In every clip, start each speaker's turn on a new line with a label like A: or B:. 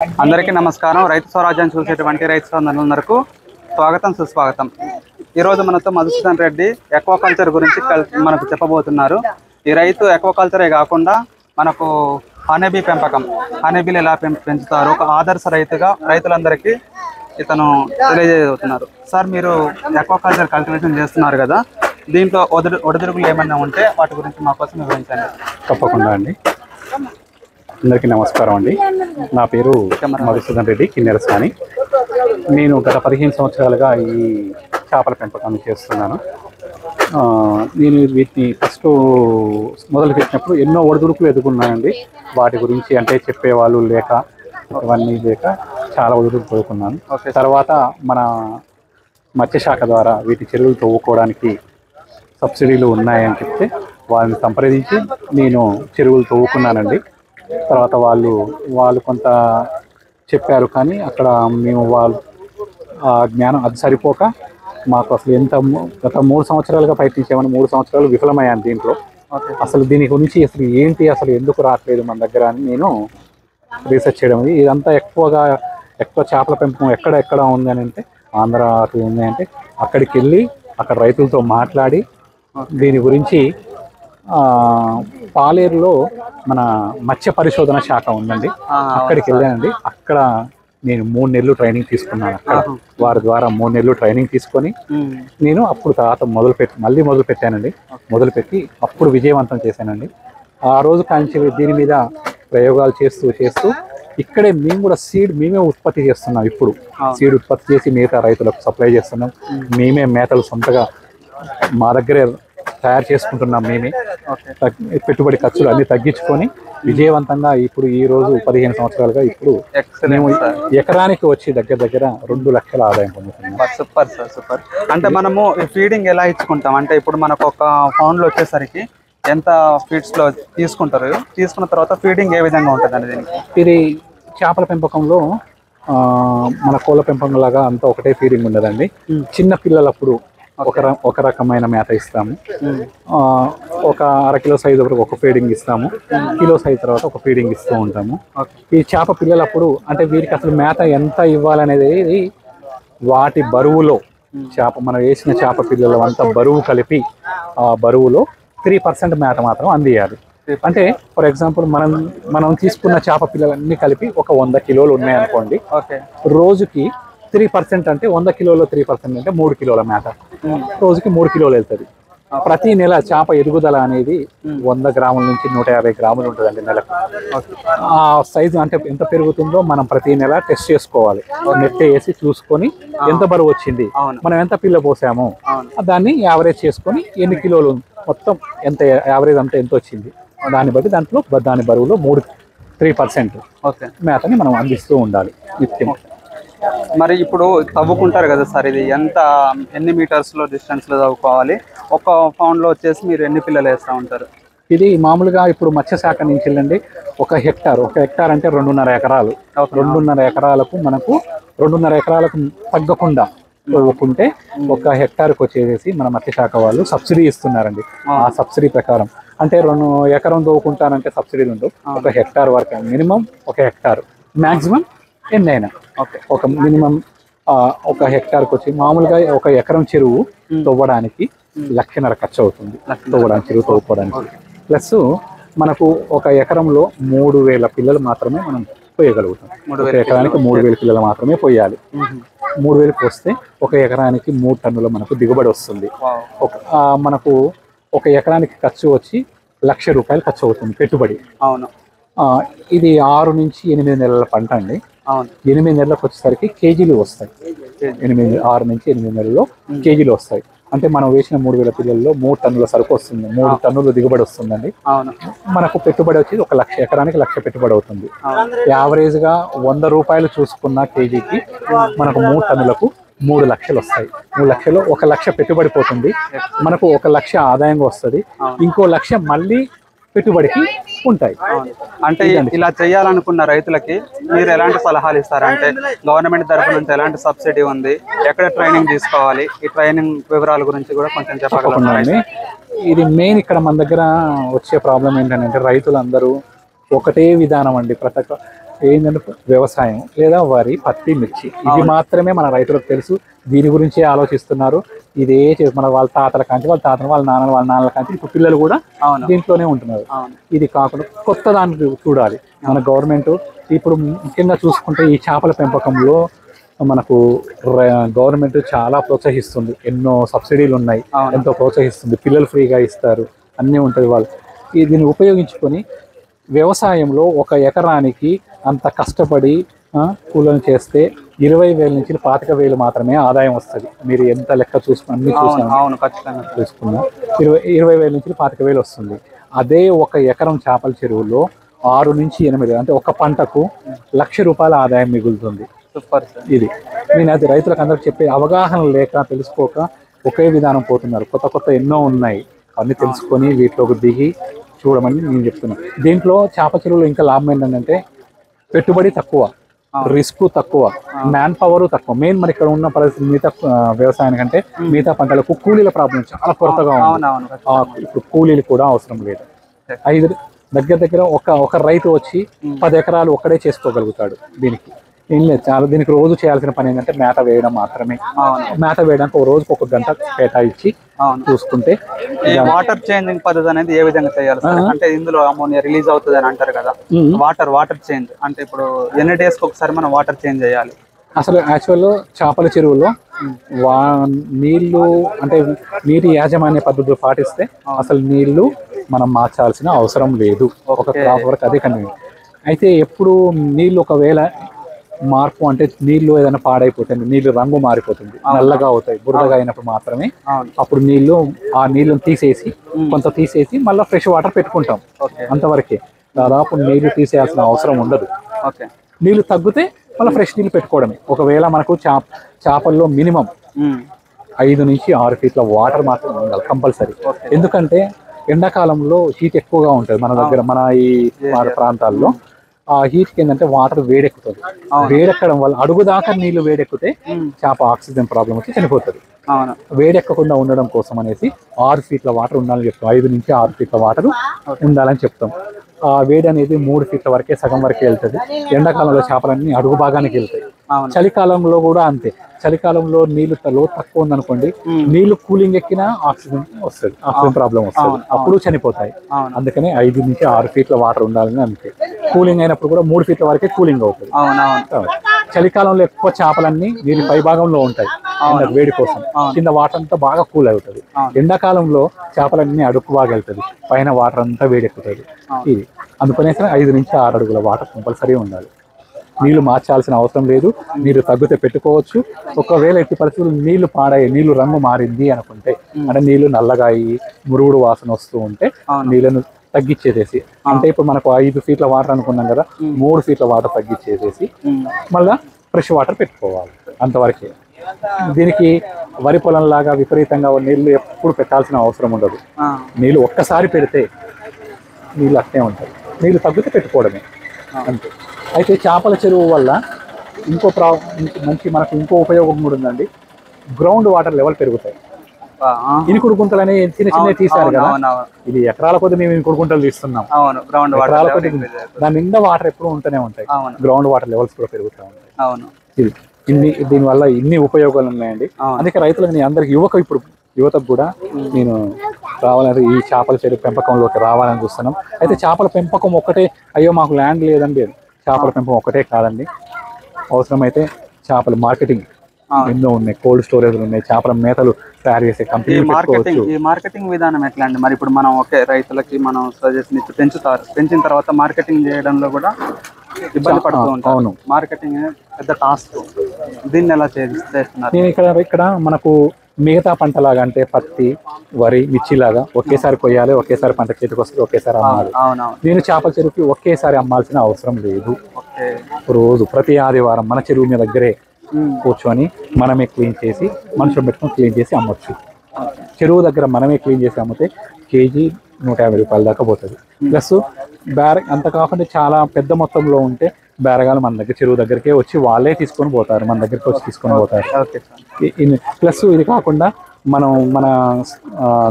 A: అందరికీ నమస్కారం. రైతు స్వరాజ్యాన్ని చూసేటువంటి రైతు సోదరులందరికీ స్వాగతం సుస్వాగతం. ఈరోజు మనతో మధుసూదన్ రెడ్డి ఎక్వాకల్చర్ గురించి మనకు చెప్పబోతున్నారు. ఈ రైతు ఎక్వాకల్చరే కాకుండా మనకు హనీబీ పెంపకం, హనీబీలు ఎలా పెంచుతారు, ఒక ఆదర్శ రైతుగా రైతులందరికీ ఇతను తెలియజేస్తున్నారు. సార్, మీరు ఎక్వాకల్చర్ కల్టివేషన్ చేస్తున్నారు కదా, దీంట్లో ఒడిదుడుకులు ఏమైనా ఉంటే వాటి గురించి మా కోసం వివరించండి.
B: తప్పకుండా అండి. అందరికీ నమస్కారం అండి. నా పేరు మధుసూదన్ రెడ్డి కిన్నెరసాని. నేను గత 15 సంవత్సరాలుగా ఈ చేపల పెంపకాన్ని చేస్తున్నాను. నేను వీటిని ఫస్ట్ మొదలు పెట్టినప్పుడు ఎన్నో ఒడిదుడుకులు ఎదుర్కొన్నానండి. వాటి గురించి అంటే చెప్పేవాళ్ళు లేక, ఇవన్నీ లేక చాలా ఒడిదుడుకులు ఎదుర్కొన్నాను. తర్వాత మన మత్స్యశాఖ ద్వారా వీటి చెరువులు తవ్వుకోవడానికి సబ్సిడీలు ఉన్నాయని చెప్తే వాళ్ళని సంప్రదించి నేను చెరువులు తవ్వుకున్నానండి. తర్వాత వాళ్ళు కొంత చెప్పారు, కానీ అక్కడ మేము ఆ జ్ఞానం అది సరిపోక మాకు అసలు గత 3 సంవత్సరాలుగా ప్రయత్నించామని 3 సంవత్సరాలు విఫలమయ్యాను దీంట్లో. అసలు దీని గురించి అసలు ఎందుకు రావట్లేదు మన దగ్గర అని నేను రీసెర్చ్ చేయడం. ఇదంతా ఎక్కువ చేపల పెంపకం ఎక్కడ ఉంది అని అంటే ఆంధ్ర అటు ఉంది అంటే అక్కడికి వెళ్ళి అక్కడ రైతులతో మాట్లాడి దీని గురించి పాలేరులో మన మత్స్య పరిశోధన శాఖ ఉందండి, అక్కడికి వెళ్ళానండి. అక్కడ నేను 3 నెలలు ట్రైనింగ్ తీసుకున్నాను. అక్కడ వారి ద్వారా 3 నెలలు ట్రైనింగ్ తీసుకొని నేను అప్పుడు తర్వాత మొదలు పెట్టానండి. మొదలుపెట్టి అప్పుడు విజయవంతం చేశానండి. ఆ రోజు కాంచి దీని మీద ప్రయోగాలు చేస్తూ ఇక్కడే మేము కూడా సీడ్ మేమే ఉత్పత్తి చేస్తున్నాం. ఇప్పుడు సీడ్ ఉత్పత్తి చేసి మిగతా రైతులకు సప్లై చేస్తున్నాం. మేమే మేతలు సొంతగా మా దగ్గరే తయారు చేసుకుంటున్నాం. మేమే పెట్టుబడి ఖర్చులు అన్ని తగ్గించుకొని విజయవంతంగా ఇప్పుడు ఈ రోజు 15 సంవత్సరాలుగా ఇప్పుడు మేము ఎకరానికి వచ్చి దగ్గర 2 లక్షల ఆదాయం పొందుతున్నాం.
A: Super sir, super. అంటే మనము ఫీడింగ్ ఎలా ఇచ్చుకుంటాం అంటే ఇప్పుడు మనకు ఒక పౌండ్లో వచ్చేసరికి ఎంత ఫీడ్స్ లో తీసుకుంటారు, తీసుకున్న తర్వాత ఫీడింగ్ ఏ విధంగా ఉంటుందండి దీనికి?
B: ఇది చేపల పెంపకంలో మన కోళ్ళ పెంపకం లాగా అంతా ఒకటే ఫీడింగ్ ఉండదండి. చిన్న పిల్లలప్పుడు ఒక రకమైన మేత ఇస్తాము. ఒక 1/2 కిలో సైజు వరకు ఒక ఫీడింగ్ ఇస్తాము. కిలో సైజు తర్వాత ఒక ఫీడింగ్ ఇస్తూ ఉంటాము. ఈ చేప పిల్లలప్పుడు అంటే వీరికి అసలు మేత ఎంత ఇవ్వాలనేది వాటి బరువులో మనం వేసిన చేప పిల్లలు అంతా బరువు కలిపి ఆ బరువులో 3% మేత మాత్రం అందియాలి. అంటే ఫర్ ఎగ్జాంపుల్ మనం తీసుకున్న చేప పిల్లలన్నీ కలిపి ఒక 100 కిలోలు ఉన్నాయనుకోండి. రోజుకి 3% అంటే 100 కిలోలో 3% అంటే 3 కిలోల మేత రోజుకి 3 కిలోలు వెళ్తుంది. ప్రతి నెల చేప ఎదుగుదల అనేది 100 గ్రాముల నుంచి 150 గ్రాములు ఉంటుందండి నెలకు. ఆ సైజు అంటే ఎంత పెరుగుతుందో మనం ప్రతి నెల టెస్ట్ చేసుకోవాలి. నెట్ వేసి చూసుకొని ఎంత బరువు వచ్చింది, మనం ఎంత పిల్ల పోసాము దాన్ని యావరేజ్ చేసుకొని ఎన్ని కిలోలు మొత్తం ఎంత యావరేజ్ అంతా ఎంత వచ్చింది దాన్ని బట్టి దాని బరువులో 3% మేతని మనం అందిస్తూ ఉండాలి నిత్యం.
A: మరి ఇప్పుడు తవ్వుకుంటారు కదా సార్, ఇది ఎన్ని మీటర్స్లో డిస్టెన్స్లో తవ్వుకోవాలి? ఒక పౌండ్లో వచ్చేసి మీరు ఎన్ని పిల్లలు వేస్తూ ఉంటారు?
B: ఇది మామూలుగా ఇప్పుడు మత్స్యశాఖ నుంచి వెళ్ళండి. ఒక హెక్టార్ అంటే 2.5 ఎకరాలు. 2.5 ఎకరాలకు మనకు 2.5 ఎకరాలకు తగ్గకుండా తవ్వుకుంటే ఒక హెక్టార్కి వచ్చేసి మన మత్స్యశాఖ వాళ్ళు సబ్సిడీ ఇస్తున్నారండి. ఆ సబ్సిడీ ప్రకారం అంటే 2 ఎకరం తవ్వుకుంటారంటే సబ్సిడీలు ఉండవు. ఒక హెక్టార్ వరకు మినిమం, ఒక హెక్టార్ మ్యాక్సిమం ఎన్నైనా ఒక మినిమం ఒక హెక్టార్కి వచ్చి మామూలుగా ఒక ఎకరం చెరువు తవ్వడానికి 1.5 లక్ష ఖర్చు అవుతుంది. చెరువు తవ్వుకోవడానికి ప్లస్ మనకు ఒక ఎకరంలో 3000 పిల్లలు మాత్రమే మనం పోయగలుగుతాం. ఒక ఎకరానికి 3000 పిల్లలు మాత్రమే పోయాలి. 3000కి వస్తే ఒక ఎకరానికి 3 టన్నుల మనకు దిగుబడి వస్తుంది. మనకు ఒక ఎకరానికి ఖర్చు వచ్చి 1 లక్ష రూపాయలు ఖర్చు అవుతుంది పెట్టుబడి.
A: అవును.
B: ఇది 6 నుంచి 8 నెలల పంట అండి. 8 నెలలకు వచ్చేసరికి కేజీలు వస్తాయి. 6 నుంచి 8 నెలల్లో కేజీలు వస్తాయి. అంటే మనం వేసిన 3000 పిల్లల్లో 3 టన్నుల సరుకు వస్తుంది. 3 టన్నుల దిగుబడి వస్తుందండి. మనకు పెట్టుబడి వచ్చేది 1 లక్ష, ఎకరానికి 1 లక్ష పెట్టుబడి అవుతుంది. యావరేజ్ గా 100 రూపాయలు చూసుకున్న కేజీకి మనకు 3 టన్నులకు 3 లక్షలు వస్తాయి. 3 లక్షలు 1 లక్ష పెట్టుబడి పోతుంది. మనకు 1 లక్ష ఆదాయంగా వస్తుంది. ఇంకో 1 లక్ష మళ్ళీ పెట్టుబడికి ఉంటాయి.
A: అంటే ఇలా చేయాలనుకున్న రైతులకి మీరు ఎలాంటి సలహాలు ఇస్తారు? అంటే గవర్నమెంట్ తరఫు నుంచి ఎలాంటి సబ్సిడీ ఉంది, ఎక్కడ ట్రైనింగ్ తీసుకోవాలి, ఈ ట్రైనింగ్ వివరాల గురించి కూడా కొంచెం చెప్పగలరా?
B: ఇది మెయిన్ ఇక్కడ మన దగ్గర వచ్చే ప్రాబ్లం ఏంటంటే రైతులందరూ ఒకటే విధానం అండి. ఏంటంటే వ్యవసాయం లేదా వరి, పత్తి, మిర్చి ఇది మాత్రమే మన రైతులకు తెలుసు. దీని గురించే ఆలోచిస్తున్నారు. ఇదే మన వాళ్ళ తాతల కాంచి వాళ్ళ తాతల వాళ్ళ నాన్నల కాంచి ఇప్పుడు పిల్లలు కూడా దీంట్లోనే ఉంటున్నారు. ఇది కాకుండా కొత్త దాన్ని చూడాలి. మన గవర్నమెంట్ ఇప్పుడు ముఖ్యంగా చూసుకుంటే ఈ చేపల పెంపకంలో మనకు గవర్నమెంట్ చాలా ప్రోత్సహిస్తుంది. ఎన్నో సబ్సిడీలు ఉన్నాయి, ఎంతో ప్రోత్సహిస్తుంది. పిల్లలు ఫ్రీగా ఇస్తారు, అన్నీ ఉంటుంది. వాళ్ళు దీన్ని ఉపయోగించుకొని వ్యవసాయంలో 1 ఎకరానికి అంత కష్టపడి కూలను చేస్తే 20,000 నుంచి 25,000 మాత్రమే ఆదాయం వస్తుంది. మీరు ఎంత లెక్క చూసుకుని అన్ని చూసుకున్నా 20,000 నుంచి 25,000 వస్తుంది. అదే 1 ఎకరం చేపల చెరువులో 6 నుంచి 8 అంటే ఒక పంటకు ₹1,00,000 ఆదాయం మిగులుతుంది. ఇది నేను అది రైతులకు అందరికి చెప్పే అవగాహన లేక తెలుసుకోక ఒకే విధానం పోతున్నారు. కొత్త ఎన్నో ఉన్నాయి, అన్ని తెలుసుకొని వీటిలోకి దిగి చూడమని నేను చెప్తున్నాను. దీంట్లో చేప చెరువులో ఇంకా లాభం ఏంటంటే పెట్టుబడి తక్కువ, రిస్క్ తక్కువ, మ్యాన్ పవర్ తక్కువ. మెయిన్ మరి ఇక్కడ ఉన్న పరిస్థితి మిగతా వ్యవసాయానికంటే మిగతా పంటలకు కూలీల ప్రాబ్లం చాలా కొరతగా ఉంది. ఇప్పుడు కూలీలు కూడా అవసరం లేదు. 5 దగ్గర ఒక రైతు వచ్చి 10 ఎకరాలు ఒక్కడే చేసుకోగలుగుతాడు. దీనికి ఏం లేదు, చాలా దీనికి రోజు చేయాల్సిన పని ఏంటంటే మేత వేయడం మాత్రమే. మేత వేయడానికి ఒక రోజుకి 1 గంట కేటాయించి చూసుకుంటే.
A: వాటర్ చేంజింగ్ పద్ధతి అనేది ఏ విధంగా చేయాలి సార్? అంటే ఇందులో అమోనియా రిలీజ్ అవుతుంది అని అంటారు కదా, వాటర్ చేంజ్ అంటే ఇప్పుడు ఎన్ని డేస్కి ఒకసారి మనం వాటర్ చేంజ్ చేయాలి?
B: అసలు యాక్చువల్ చేపల చెరువులో నీళ్లు అంటే నీటి యాజమాన్య పద్ధతులు పాటిస్తే అసలు నీళ్లు మనం మార్చాల్సిన అవసరం లేదు. ఒక క్రాప్ వరకు అదే కంటిన్యూ. అయితే ఎప్పుడు నీళ్లు ఒకవేళ మార్పు అంటే నీళ్లు ఏదైనా పాడైపోతే నీళ్లు రంగు మారిపోతుంది, నల్లగా అవుతాయి, బురదగా అయినప్పుడు మాత్రమే అప్పుడు ఆ నీళ్ళని తీసేసి మళ్ళీ ఫ్రెష్ వాటర్ పెట్టుకుంటాం. అంతవరకే. దాదాపు నీళ్లు తీసేయాల్సిన అవసరం ఉండదు. నీళ్లు తగ్గితే మళ్ళీ ఫ్రెష్ నీళ్ళు పెట్టుకోవడమే. ఒకవేళ మనకు చేపల్లో మినిమం 5 నుంచి 6 ఫీట్ల వాటర్ మాత్రం ఉండాలి కంపల్సరీ. ఎందుకంటే ఎండాకాలంలో హీట్ ఎక్కువగా ఉంటుంది మన దగ్గర, మన ఈ ప్రాంతాల్లో. ఆ హీట్ కి ఏంటంటే వాటర్ వేడెక్కుతుంది. వేడెక్కడం వల్ల అడుగు దాకా నీళ్లు వేడెక్కితే చేప ఆక్సిజన్ ప్రాబ్లం వచ్చి చనిపోతుంది. వేడెక్కకుండా ఉండడం కోసం అనేసి 6 ఫీట్ల వాటర్ ఉండాలని చెప్తాం. 5 నుంచి 6 ఫీట్ల వాటర్ ఉండాలని చెప్తాం. ఆ వేడి అనేది 3 ఫీట్ల వరకే, సగం వరకే వెళ్తుంది. ఎండాకాలంలో చేపలన్నీ అడుగు భాగానికి వెళ్తాయి. చలికాలంలో కూడా అంతే. చలికాలంలో నీళ్లు తక్కువ ఉందనుకోండి, నీళ్లు కూలింగ్ ఎక్కినా ఆక్సిజన్ వస్తుంది, ఆక్సిజన్ ప్రాబ్లం వస్తుంది, అప్పుడు చనిపోతాయి. అందుకని 5 నుంచి 6 ఫీట్ల వాటర్ ఉండాలని అంతే. కూలింగ్ అయినప్పుడు కూడా 3 ఫీట్ల వరకే కూలింగ్ అవుతుంది. చలికాలంలో ఎక్కువ చేపలన్నీ నీళ్ళు పై భాగంలో ఉంటాయి వేడి కోసం, కింద వాటర్ అంతా బాగా కూల్ అవుతుంది. ఎండాకాలంలో చేపలన్నీ అడుగు బాగా వెళ్తుంది, పైన వాటర్ అంతా వేడెక్కుతుంది. ఇది అందుకనేసి 5 నుంచి 6 అడుగుల వాటర్ కంపల్సరీ ఉండాలి. నీళ్లు మార్చాల్సిన అవసరం లేదు. నీళ్లు తగ్గితే పెట్టుకోవచ్చు. ఒకవేళ ఎట్టి పరిస్థితులు నీళ్లు పాడాయి, నీళ్లు రంగు మారింది అనుకుంటే, అంటే నీళ్లు నల్లగా అయ్యి మురుగుడు వాసన వస్తూ ఉంటే నీళ్ళను తగ్గించేసేసి, అంటే ఇప్పుడు మనకు 5 ఫీట్ల వాటర్ అనుకున్నాం కదా, 3 ఫీట్ల వాటర్ తగ్గించేసేసి మళ్ళా ఫ్రెష్ వాటర్ పెట్టుకోవాలి. అంతవరకే. దీనికి వరి పొలం లాగా విపరీతంగా నీళ్లు ఎప్పుడు పెట్టాల్సిన అవసరం ఉండదు. నీళ్లు ఒక్కసారి పెడితే నీళ్ళు అట్నే ఉంటాయి. నీళ్లు తగ్గితే పెట్టుకోవడమే అంతే. అయితే చేపల చెరువు వల్ల మనకు ఇంకో ఉపయోగం కూడా ఉందండి. గ్రౌండ్ వాటర్ లెవెల్ పెరుగుతాయి. ఇనుకుడు గుంతలు అనేవి చిన్న తీసారు కదా, ఇది ఎకరాల కొద్ది మేము ఇనుకుడు గుంటలు తీస్తున్నాం. ఎకరాల కొద్ది దాని నిండా వాటర్ ఎప్పుడు ఉంటూనే ఉంటాయి. గ్రౌండ్ వాటర్ లెవెల్స్ కూడా పెరుగుతూ ఉంటాయి. దీనివల్ల ఇన్ని ఉపయోగాలు ఉన్నాయండి. అందుకే రైతులకు నేను అందరికి యువతకు కూడా నేను రావాలని, ఈ చేపల చెరువు పెంపకంలోకి రావాలని చూస్తున్నాం. అయితే చేపల పెంపకం ఒక్కటే, అయ్యో మాకు ల్యాండ్ లేదండి, చేపల పెంపకం ఒక్కటే కాదండి. అవసరమైతే చేపల మార్కెటింగ్ ఎన్నో ఉన్నాయి, కోల్డ్ స్టోరేజ్లు ఉన్నాయి, చేపల మేతలు తయారు చేసే కంపెనీ.
A: ఈ మార్కెటింగ్ విధానం ఎట్లా అండి? మరి ఇప్పుడు మనం రైతులకి మనం సజెషన్ ఇచ్చి పెంచిన తర్వాత మార్కెటింగ్ చేయడంలో కూడా ఇబ్బంది పడుతూ ఉంటాం. అవును, మార్కెటింగ్ పెద్ద టాస్క్. దీన్ని ఎలా చేస్తున్నారు?
B: నేను ఇక్కడ మనకు మిగతా పంటలాగా అంటే పత్తి, వరి, మిర్చి లాగా ఒకేసారి కొయ్యాలి, ఒకేసారి పంట చేతికి వస్తుంది, ఒకేసారి అమ్మాలి. నేను చేపల చెరువుకి ఒకేసారి అమ్మాల్సిన అవసరం లేదు. రోజు ప్రతి ఆదివారం మన చెరువు మీ దగ్గరే కూర్చొని మనమే క్లీన్ చేసి, మనుషులు పెట్టుకొని క్లీన్ చేసి అమ్మొచ్చు. చెరువు దగ్గర మనమే క్లీన్ చేసి అమ్మితే కేజీ 150 రూపాయల దాకా పోతుంది. ప్లస్ అంత కాకుండా చాలా పెద్ద మొత్తంలో ఉంటే బేరగాలు మన దగ్గర చెరువు దగ్గరికే వచ్చి వాళ్ళే తీసుకొని పోతారు, మన దగ్గరికి వచ్చి తీసుకొని పోతారు. ప్లస్ ఇది కాకుండా మన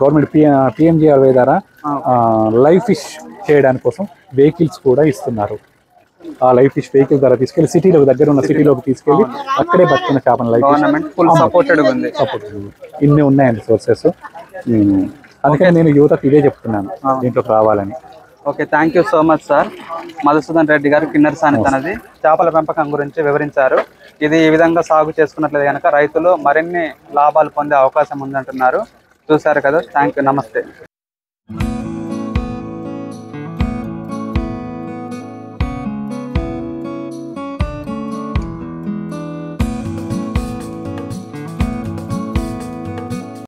B: గవర్నమెంట్ PMGRY ద్వారా లైవ్ ఫిష్ చేయడానికి కోసం వెహికల్స్ కూడా ఇస్తున్నారు. ఆ లైవ్ ఫిష్ వెహికల్ ద్వారా తీసుకెళ్లి సిటీలోకి దగ్గర ఉన్న సిటీలోకి తీసుకెళ్లి అక్కడే బతుకున్న చేపను లైవ్
A: గవర్నమెంట్ ఫుల్ సపోర్టెడ్ ఉంది.
B: ఇన్ని ఉన్నాయండి సోర్సెస్. అందుకని నేను యువతకు ఇదే చెప్తున్నాను, దీంట్లోకి రావాలని.
A: Okay, thank you so much sir. Madhusudan Reddy గారు కిన్నెర సానిత్ అనేది చేపల పెంపకం గురించి వివరించారు. ఇది ఈ విధంగా సాగు చేసుకున్నట్లయితే కనుక రైతులు మరిన్ని లాభాలు పొందే అవకాశం ఉందంటున్నారు. చూశారు కదా, థ్యాంక్ యూ, నమస్తే.